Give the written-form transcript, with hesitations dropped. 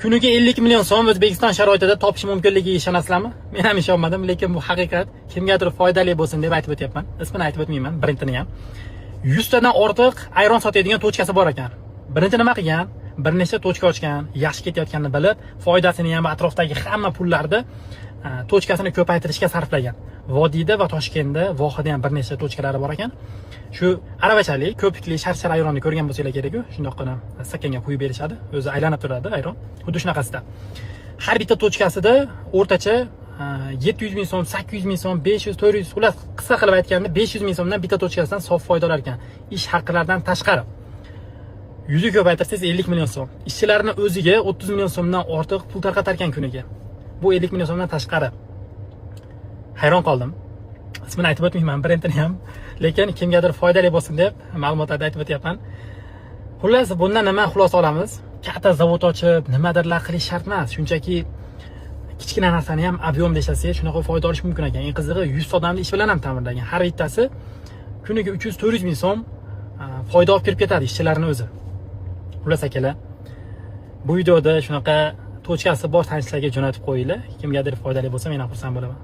Kuniga 50 million so'm O'zbekiston sharoitida topish mumkinligiga ishonasizlarmi? Men ham ishonmadim, lekin bu haqiqat. Kimgadir foydali bo'lsin deb aytib o'tyapman. Ismini aytib o'tmayman, brendini ham. 100 tadan ortiq ayron sotadigan tochkasi bor ekan. Birinchi nima qilgan? Bir nechta tochka ochgan, yaxshi ketayotganini bilib, foydasini ham atrofdagi hamma pullarni tochkasini ko'paytirishga sarflagan. Vodiyda va Toshkentda, Vohida ham bir nechta tochkalari bor ekan. Shu aravachali, ko'pikli sharshar ayronni ko'rgan bo'lsanglar kerak-ku, shundoqqina stakanga quyib berishadi. O'zi aylanib turadi ayron. Xuddi shunaqasida. Har bitta tochkasida o'rtacha 700 ming so'm, 800 ming so'm, 500, 400, xullas qisqa qilib aytganda 500 ming so'mdan bitta tochkasidan sof foyda olar ekan. Ish haqlaridan tashqari. 100 ko'paytirsangiz 50 million so'm. Ishchilarni o'ziga 30 million so'mdan ortiq pul tarqatar ekan kuniga. Bu 50 million so'mdan tashqari. Hayron qoldim. Ismini aytib o'tmayman, brendini ham, lekin kimgadir foydali bo'lsin deb ma'lumotlarni aytib o'tyapman. Xullas, bundan nima xulosa olamiz? Katta zavod ochib, nimadirlar qilish shart emas. Shunchaki kichkina narsani ham ob'yomda ishlasangiz, shunaqa foyda olish mumkin ekan. Eng qizig'i 100 odamni ish bilan ham ta'minlagan. Har bittasi kuniga 300-400 ming so'm foyda olib kirib ketadi ishchilarning o'zi. Xullas akalar, bu videoda shunaqa tochkasi bor tanishlarga jo'natib qo'yinglar. Kimgadir foydali bo'lsa, men ham xursand bo'laman.